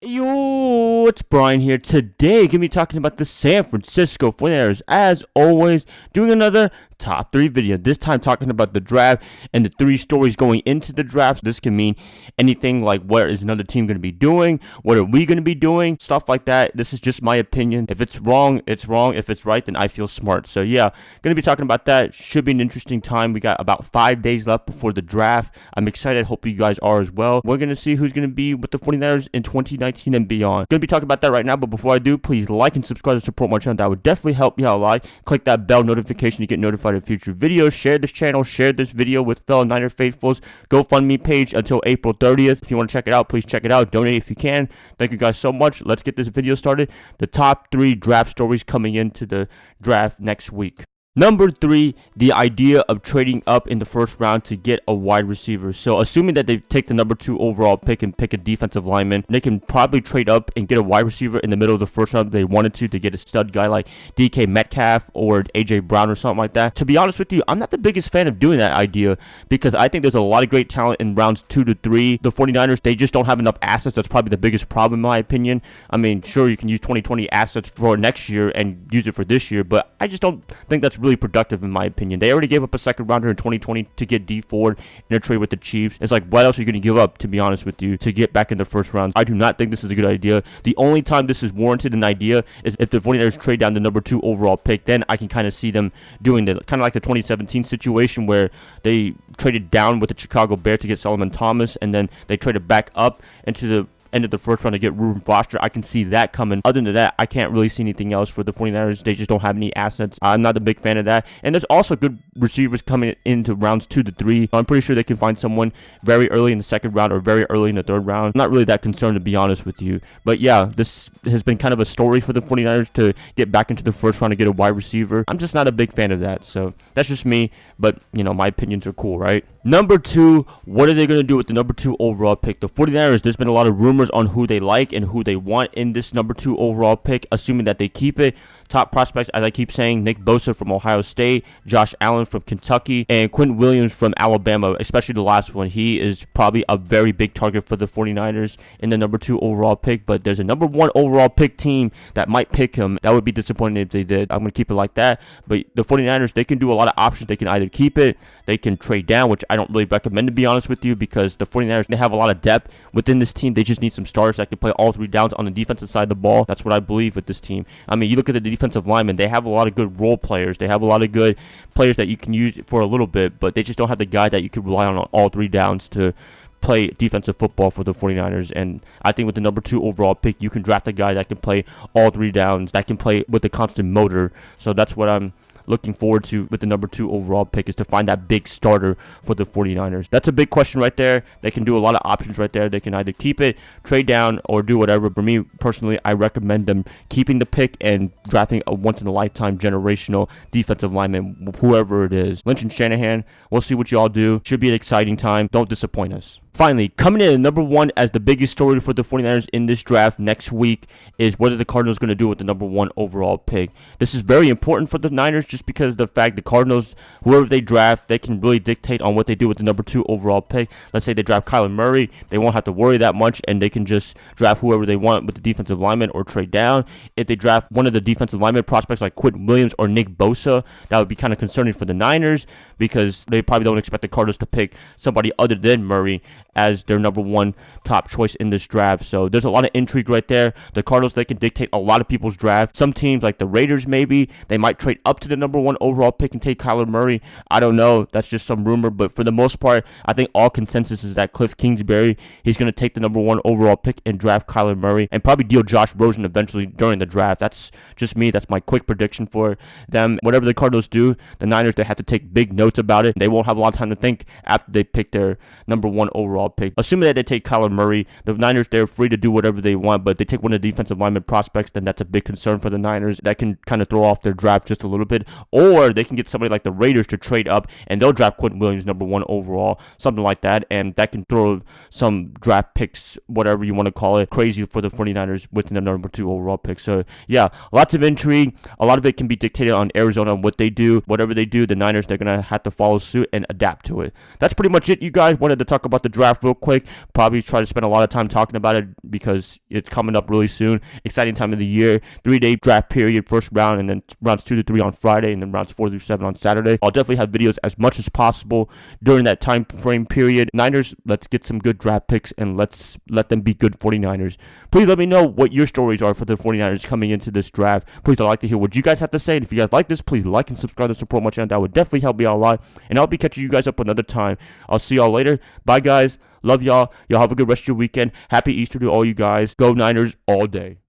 Yo, it's Brian here. Today, gonna be talking about the San Francisco 49ers, as always, doing another top 3 video. This time talking about the draft and the 3 stories going into the draft. This can mean anything like what is another team going to be doing, what are we going to be doing, stuff like that. This is just my opinion. If it's wrong, it's wrong. If it's right, then I feel smart. So yeah, going to be talking about that. Should be an interesting time. We got about 5 days left before the draft. I'm excited. Hope you guys are as well. We're going to see who's going to be with the 49ers in 2019 and beyond. Going to be talking about that right now, but before I do, please like and subscribe to support my channel. That would definitely help me out a lot. Click that bell notification to get notified of future videos. Share this channel, share this video with fellow Niner faithfuls. GoFundMe page until April 30th. If you want to check it out, please check it out. Donate if you can. Thank you guys so much. Let's get this video started. The top 3 draft stories coming into the draft next week. Number 3, the idea of trading up in the first round to get a wide receiver. So assuming that they take the number 2 overall pick and pick a defensive lineman, they can probably trade up and get a wide receiver in the middle of the first round if they wanted to get a stud guy like DK Metcalf or AJ Brown or something like that. To be honest with you, I'm not the biggest fan of doing that idea because I think there's a lot of great talent in rounds 2 to 3. The 49ers, they just don't have enough assets. That's probably the biggest problem in my opinion. I mean, sure, you can use 2020 assets for next year and use it for this year, but I just don't think that's really productive in my opinion. They already gave up a second rounder in 2020 to get D Ford in a trade with the Chiefs. It's like, what else are you going to give up, to be honest with you, to get back in the first round? I do not think this is a good idea. The only time this is warranted an idea is if the 49ers trade down the number 2 overall pick. Then I can kind of see them doing the kind of like the 2017 situation where they traded down with the Chicago Bears to get Solomon Thomas, and then they traded back up into the end of the first round to get Reuben Foster. I can see that coming. Other than that, I can't really see anything else for the 49ers. They just don't have any assets. I'm not a big fan of that. And there's also good receivers coming into rounds 2 to 3. I'm pretty sure they can find someone very early in the second round or very early in the third round. I'm not really that concerned, to be honest with you. But yeah, this has been kind of a story for the 49ers to get back into the first round to get a wide receiver. I'm just not a big fan of that. So that's just me. But, you know, my opinions are cool, right? Number 2, what are they going to do with the number 2 overall pick? The 49ers, there's been a lot of rumors on who they like and who they want in this number 2 overall pick, assuming that they keep it. Top prospects, as I keep saying, Nick Bosa from Ohio State, Josh Allen from Kentucky, and Quinn Williams from Alabama, especially the last one. He is probably a very big target for the 49ers in the number 2 overall pick, but there's a number 1 overall pick team that might pick him. That would be disappointing if they did. I'm going to keep it like that, but the 49ers, they can do a lot of options. They can either keep it, they can trade down, which I don't really recommend, to be honest with you, because the 49ers, they have a lot of depth within this team. They just need some stars that can play all 3 downs on the defensive side of the ball. That's what I believe with this team. I mean, you look at the defensive linemen, they have a lot of good role players. They have a lot of good players that you can use for a little bit, but they just don't have the guy that you can rely on all 3 downs to play defensive football for the 49ers. And I think with the number 2 overall pick, you can draft a guy that can play all 3 downs, that can play with a constant motor. So that's what I'm looking forward to with the number 2 overall pick, is to find that big starter for the 49ers. That's a big question right there. They can do a lot of options right there. They can either keep it, trade down, or do whatever. For me, personally, I recommend them keeping the pick and drafting a once-in-a-lifetime generational defensive lineman, whoever it is. Lynch and Shanahan, we'll see what y'all do. Should be an exciting time. Don't disappoint us. Finally, coming in at number 1 as the biggest story for the 49ers in this draft next week is what are the Cardinals going to do with the number 1 overall pick. This is very important for the Niners just because of the fact the Cardinals, whoever they draft, they can really dictate on what they do with the number 2 overall pick. Let's say they draft Kyler Murray, they won't have to worry that much, and they can just draft whoever they want with the defensive lineman or trade down. If they draft one of the defensive lineman prospects like Quinn Williams or Nick Bosa, that would be kind of concerning for the Niners because they probably don't expect the Cardinals to pick somebody other than Murray as their number 1 top choice in this draft. So there's a lot of intrigue right there. The Cardinals, they can dictate a lot of people's draft. Some teams like the Raiders, maybe they might trade up to the number 1 overall pick and take Kyler Murray. I don't know. That's just some rumor, but for the most part, I think all consensus is that Cliff Kingsbury, he's going to take the number 1 overall pick and draft Kyler Murray and probably deal Josh Rosen eventually during the draft. That's just me. That's my quick prediction for them. Whatever the Cardinals do, the Niners, they have to take big notes about it. They won't have a lot of time to think after they pick their number 1 overall pick. Assuming that they take Kyler Murray, the Niners, they're free to do whatever they want, but they take one of the defensive lineman prospects, then that's a big concern for the Niners. That can kind of throw off their draft just a little bit. Or they can get somebody like the Raiders to trade up, and they'll draft Quentin Williams number 1 overall, something like that, and that can throw some draft picks, whatever you want to call it, crazy for the 49ers with the number 2 overall pick. So, yeah, lots of intrigue. A lot of it can be dictated on Arizona and what they do. Whatever they do, the Niners, they're going to have to follow suit and adapt to it. That's pretty much it, you guys. Wanted to talk about the draft real quick. Probably try to spend a lot of time talking about it because it's coming up really soon. Exciting time of the year. 3-day draft period, first round, and then rounds 2 to 3 on Friday, and then rounds 4 through 7 on Saturday. I'll definitely have videos as much as possible during that time frame period. Niners, let's get some good draft picks, and let's let them be good 49ers. Please let me know what your stories are for the 49ers coming into this draft. Please, I'd like to hear what you guys have to say. And if you guys like this, please like and subscribe to support my channel. That would definitely help me out a lot. And I'll be catching you guys up another time. I'll see y'all later. Bye, guys. Love y'all. Y'all have a good rest of your weekend. Happy Easter to all you guys. Go Niners all day.